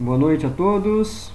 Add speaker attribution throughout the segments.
Speaker 1: Boa noite a todos.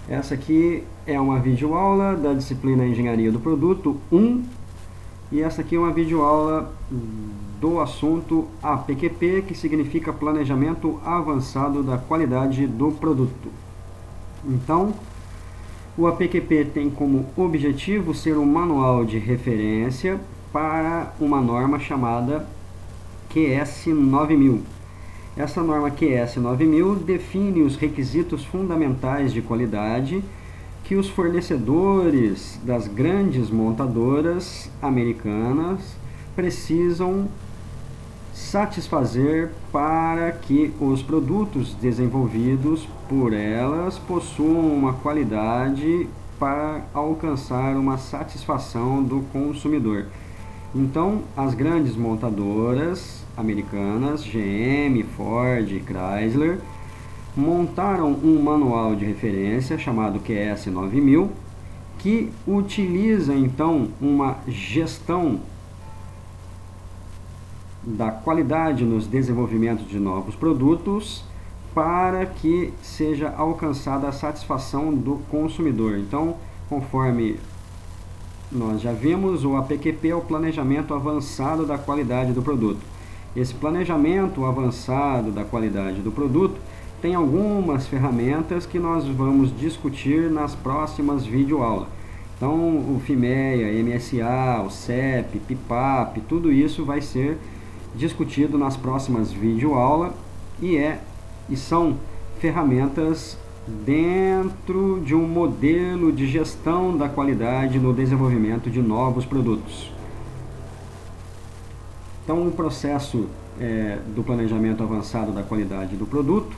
Speaker 1: Essa aqui é uma videoaula da disciplina Engenharia do Produto 1 e essa aqui é uma videoaula do assunto APQP, que significa Planejamento Avançado da Qualidade do Produto. Então, o APQP tem como objetivo ser um manual de referência para uma norma chamada QS 9000. Essa norma QS 9000 define os requisitos fundamentais de qualidade que os fornecedores das grandes montadoras americanas precisam satisfazer para que os produtos desenvolvidos por elas possuam uma qualidade para alcançar uma satisfação do consumidor. Então, as grandes montadoras americanas, GM, Ford, Chrysler, montaram um manual de referência chamado QS 9000, que utiliza então uma gestão da qualidade nos desenvolvimentos de novos produtos para que seja alcançada a satisfação do consumidor. Então, conforme nós já vimos, o APQP é o planejamento avançado da qualidade do produto. Esse planejamento avançado da qualidade do produto tem algumas ferramentas que nós vamos discutir nas próximas videoaulas. Então, o FIMEA, MSA, o CEP, PIPAP, tudo isso vai ser discutido nas próximas videoaulas e são ferramentas dentro de um modelo de gestão da qualidade no desenvolvimento de novos produtos. Então, o processo do planejamento avançado da qualidade do produto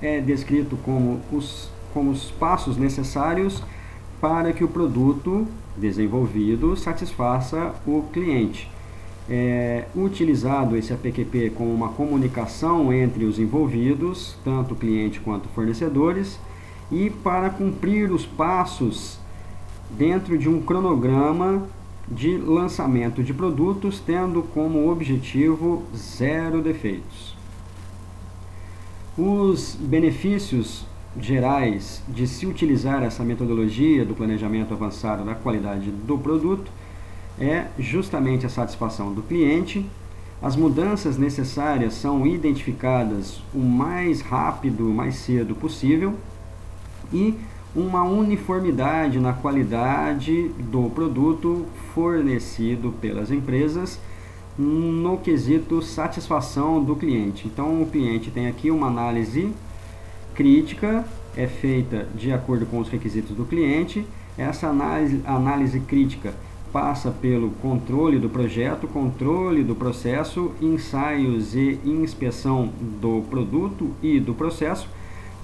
Speaker 1: é descrito como os passos necessários para que o produto desenvolvido satisfaça o cliente. É utilizado esse APQP como uma comunicação entre os envolvidos, tanto cliente quanto fornecedores, e para cumprir os passos dentro de um cronograma de lançamento de produtos, tendo como objetivo 0 defeitos. Os benefícios gerais de se utilizar essa metodologia do planejamento avançado da qualidade do produto é justamente a satisfação do cliente. As mudanças necessárias são identificadas o mais rápido, o mais cedo possível, e uma uniformidade na qualidade do produto fornecido pelas empresas no quesito satisfação do cliente. Então, o cliente tem aqui uma análise crítica, é feita de acordo com os requisitos do cliente. Essa análise crítica passa pelo controle do projeto, controle do processo, ensaios e inspeção do produto e do processo,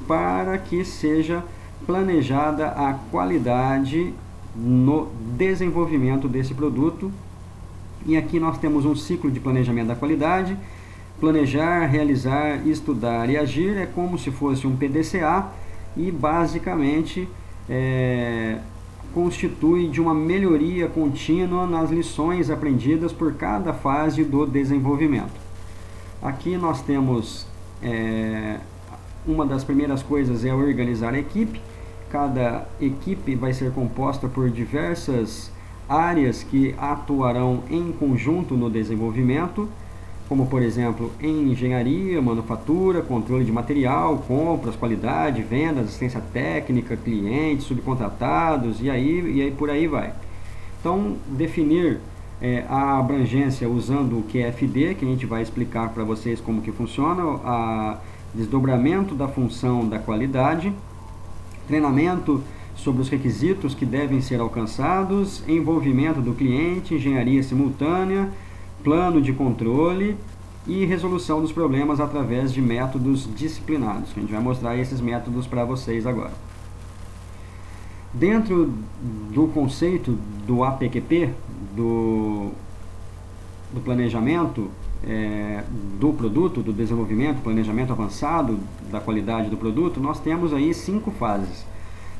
Speaker 1: para que seja planejada a qualidade no desenvolvimento desse produto. E aqui nós temos um ciclo de planejamento da qualidade. Planejar, realizar, estudar e agir é como se fosse um PDCA e basicamente constitui de uma melhoria contínua nas lições aprendidas por cada fase do desenvolvimento. Aqui nós temos uma das primeiras coisas é organizar a equipe. Cada equipe vai ser composta por diversas áreas que atuarão em conjunto no desenvolvimento, como por exemplo em engenharia, manufatura, controle de material, compras, qualidade, vendas, assistência técnica, clientes, subcontratados e aí por aí vai. Então, definir a abrangência usando o QFD, que a gente vai explicar para vocês como que funciona, a desdobramento da função da qualidade, treinamento sobre os requisitos que devem ser alcançados, envolvimento do cliente, engenharia simultânea, plano de controle e resolução dos problemas através de métodos disciplinados. A gente vai mostrar esses métodos para vocês agora. Dentro do conceito do APQP, do planejamento do produto, do desenvolvimento, planejamento avançado da qualidade do produto, nós temos aí 5 fases.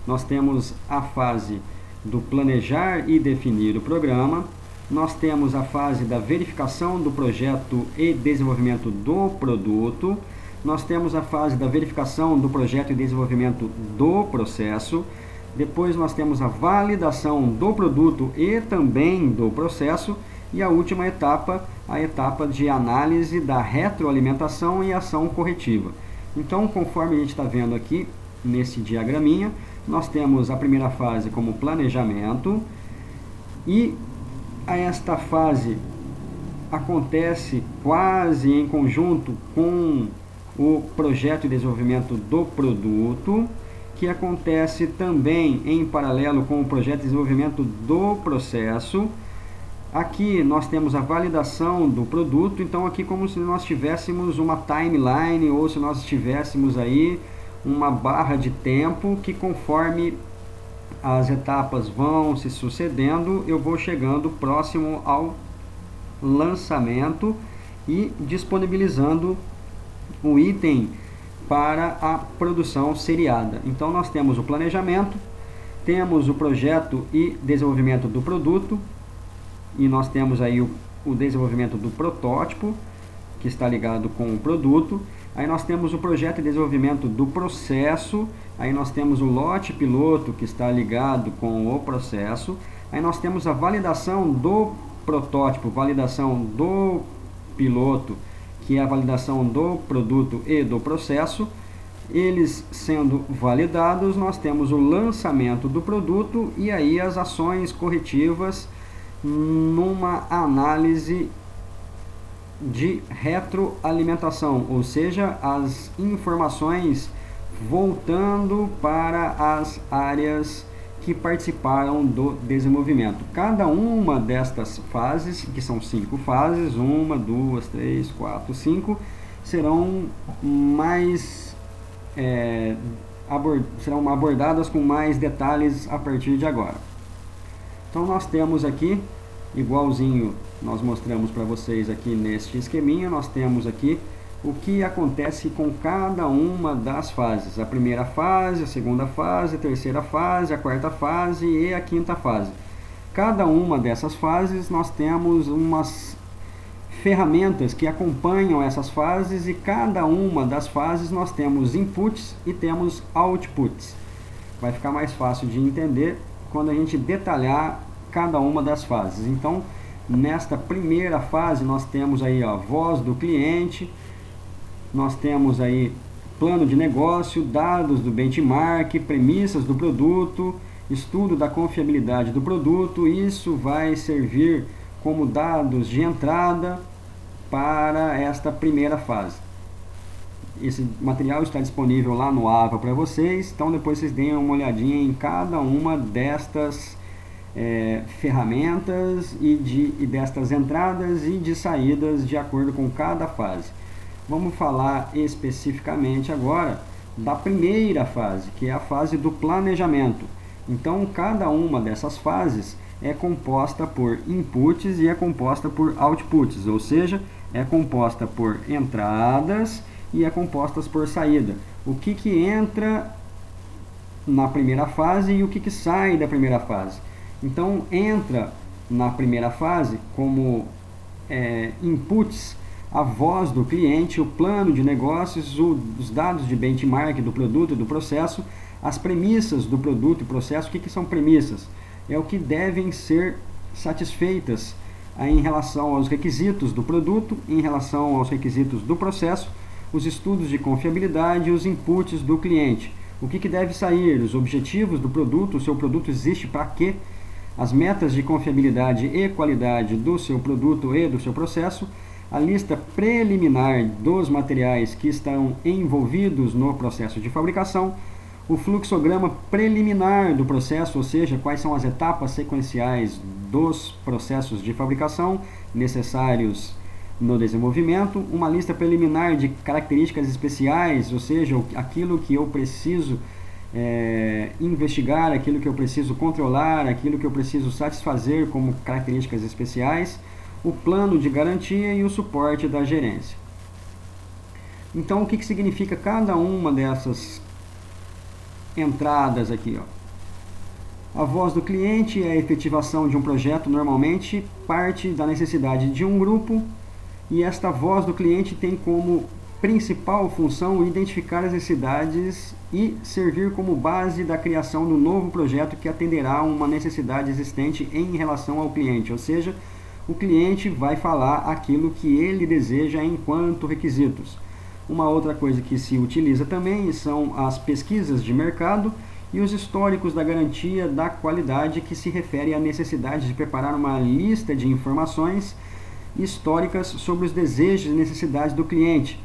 Speaker 1: Nós temos a fase do planejar e definir o programa, nós temos a fase da verificação do projeto e desenvolvimento do produto, nós temos a fase da verificação do projeto e desenvolvimento do processo. Depois nós temos a validação do produto e também do processo. E a última etapa, a etapa de análise da retroalimentação e ação corretiva. Então, conforme a gente está vendo aqui nesse diagraminha, nós temos a primeira fase como planejamento, e esta fase acontece quase em conjunto com o projeto e desenvolvimento do produto, que acontece também em paralelo com o projeto e desenvolvimento do processo. Aqui nós temos a validação do produto, então aqui como se nós tivéssemos uma timeline, ou se nós tivéssemos aí uma barra de tempo que, conforme as etapas vão se sucedendo, eu vou chegando próximo ao lançamento e disponibilizando o item para a produção seriada. Então nós temos o planejamento, temos o projeto e desenvolvimento do produto, e nós temos aí o desenvolvimento do protótipo, que está ligado com o produto. Aí nós temos o projeto e desenvolvimento do processo. Aí nós temos o lote piloto, que está ligado com o processo. Aí nós temos a validação do protótipo, validação do piloto, que é a validação do produto e do processo. Eles sendo validados, nós temos o lançamento do produto e aí as ações corretivas numa análise de retroalimentação, ou seja, as informações voltando para as áreas que participaram do desenvolvimento. Cada uma destas fases, que são 5 fases, 1, 2, 3, 4, 5, serão serão abordadas com mais detalhes a partir de agora. Então nós temos aqui, igualzinho nós mostramos para vocês aqui neste esqueminha, nós temos aqui o que acontece com cada uma das fases. A primeira fase, a segunda fase, a terceira fase, a quarta fase e a quinta fase. Cada uma dessas fases nós temos umas ferramentas que acompanham essas fases, e cada uma das fases nós temos inputs e temos outputs. Vai ficar mais fácil de entender quando a gente detalhar cada uma das fases. Então, nesta primeira fase, nós temos aí a voz do cliente, nós temos aí plano de negócio, dados do benchmark, premissas do produto, estudo da confiabilidade do produto. Isso vai servir como dados de entrada para esta primeira fase. Esse material está disponível lá no AVA para vocês, então depois vocês deem uma olhadinha em cada uma destas ferramentas e destas entradas e de saídas de acordo com cada fase. Vamos falar especificamente agora da primeira fase, que é a fase do planejamento. Então, cada uma dessas fases é composta por inputs e é composta por outputs, ou seja, é composta por entradas e é composta por saída. O que entra na primeira fase e o que sai da primeira fase. Então, entra na primeira fase como inputs a voz do cliente, o plano de negócios, os dados de benchmark do produto e do processo, as premissas do produto e processo. O que são premissas? É o que devem ser satisfeitas em relação aos requisitos do produto, em relação aos requisitos do processo, os estudos de confiabilidade e os inputs do cliente. O que deve sair? Os objetivos do produto, o seu produto existe para quê? As metas de confiabilidade e qualidade do seu produto e do seu processo, a lista preliminar dos materiais que estão envolvidos no processo de fabricação, o fluxograma preliminar do processo, ou seja, quais são as etapas sequenciais dos processos de fabricação necessários no desenvolvimento, uma lista preliminar de características especiais, ou seja, aquilo que eu preciso investigar, aquilo que eu preciso controlar, aquilo que eu preciso satisfazer como características especiais, o plano de garantia e o suporte da gerência. Então, o que significa cada uma dessas entradas aqui? A voz do cliente é a efetivação de um projeto, normalmente parte da necessidade de um grupo, e esta voz do cliente tem como principal função identificar as necessidades e servir como base da criação do novo projeto que atenderá a uma necessidade existente em relação ao cliente, ou seja, o cliente vai falar aquilo que ele deseja enquanto requisitos. Uma outra coisa que se utiliza também são as pesquisas de mercado e os históricos da garantia da qualidade, que se refere à necessidade de preparar uma lista de informações históricas sobre os desejos e necessidades do cliente,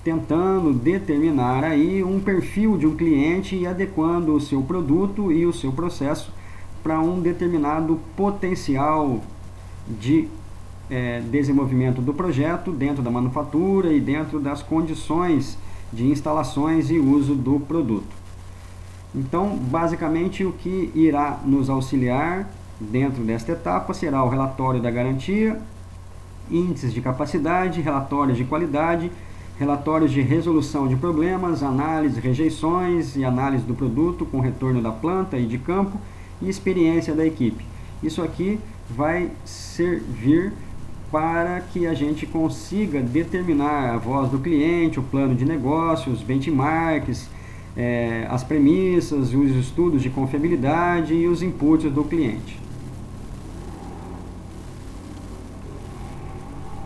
Speaker 1: tentando determinar aí um perfil de um cliente e adequando o seu produto e o seu processo para um determinado potencial de desenvolvimento do projeto dentro da manufatura e dentro das condições de instalações e uso do produto. Então, basicamente, o que irá nos auxiliar dentro desta etapa será o relatório da garantia, índices de capacidade, relatórios de qualidade, relatórios de resolução de problemas, análise de rejeições e análise do produto com retorno da planta e de campo e experiência da equipe. Isso aqui vai servir para que a gente consiga determinar a voz do cliente, o plano de negócios, benchmarks, as premissas, os estudos de confiabilidade e os inputs do cliente.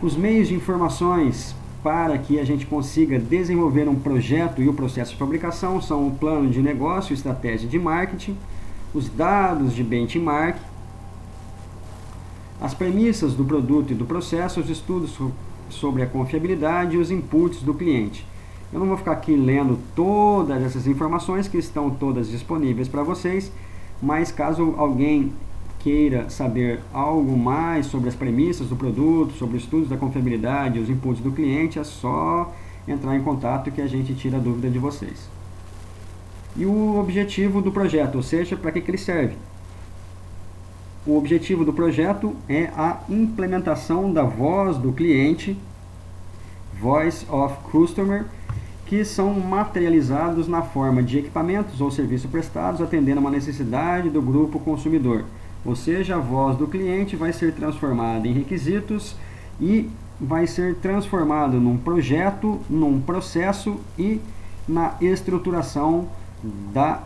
Speaker 1: Os meios de informações para que a gente consiga desenvolver um projeto e o processo de fabricação são o plano de negócio, estratégia de marketing, os dados de benchmark, as premissas do produto e do processo, os estudos sobre a confiabilidade e os inputs do cliente. Eu não vou ficar aqui lendo todas essas informações que estão todas disponíveis para vocês, mas caso alguém queira saber algo mais sobre as premissas do produto, sobre estudos da confiabilidade e os inputs do cliente, é só entrar em contato que a gente tira a dúvida de vocês. E o objetivo do projeto, ou seja, para que ele serve? O objetivo do projeto é a implementação da voz do cliente, Voice of Customer, que são materializados na forma de equipamentos ou serviços prestados atendendo a uma necessidade do grupo consumidor. Ou seja, a voz do cliente vai ser transformada em requisitos e vai ser transformado num projeto, num processo e na estruturação da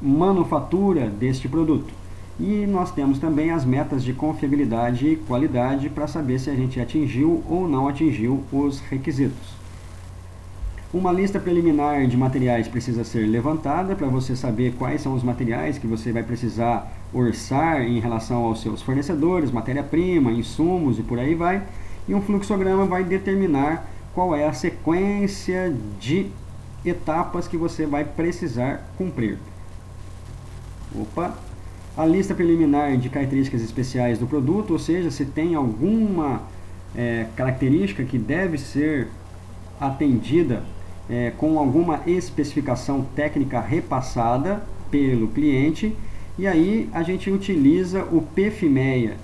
Speaker 1: manufatura deste produto. E nós temos também as metas de confiabilidade e qualidade para saber se a gente atingiu ou não atingiu os requisitos. Uma lista preliminar de materiais precisa ser levantada para você saber quais são os materiais que você vai precisar orçar em relação aos seus fornecedores, matéria-prima, insumos e por aí vai. E um fluxograma vai determinar qual é a sequência de etapas que você vai precisar cumprir. A lista preliminar de características especiais do produto, ou seja, se tem alguma característica que deve ser atendida com alguma especificação técnica repassada pelo cliente, e aí a gente utiliza o PFMEA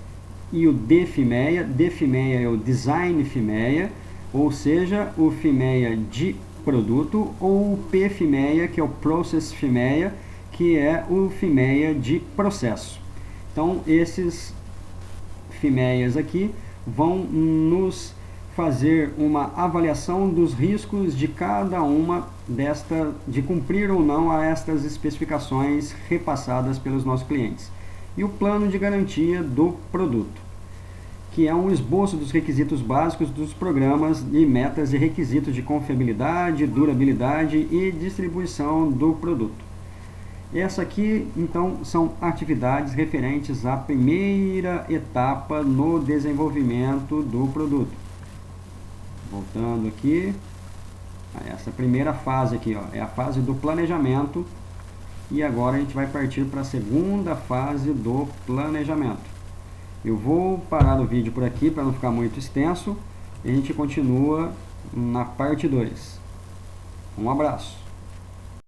Speaker 1: e o DFMEA. DFMEA é o Design FMEA, ou seja, o FMEA de produto, ou o PFMEA, que é o Process FMEA, que é o FMEA de processo. Então, esses FMEAs aqui vão nos fazer uma avaliação dos riscos de cada uma de cumprir ou não a estas especificações repassadas pelos nossos clientes. E o plano de garantia do produto, que é um esboço dos requisitos básicos dos programas e metas e requisitos de confiabilidade, durabilidade e distribuição do produto. Essa aqui, então, são atividades referentes à primeira etapa no desenvolvimento do produto. Voltando aqui, essa primeira fase aqui, é a fase do planejamento, e agora a gente vai partir para a segunda fase do planejamento. Eu vou parar o vídeo por aqui para não ficar muito extenso, e a gente continua na parte 2. Um abraço!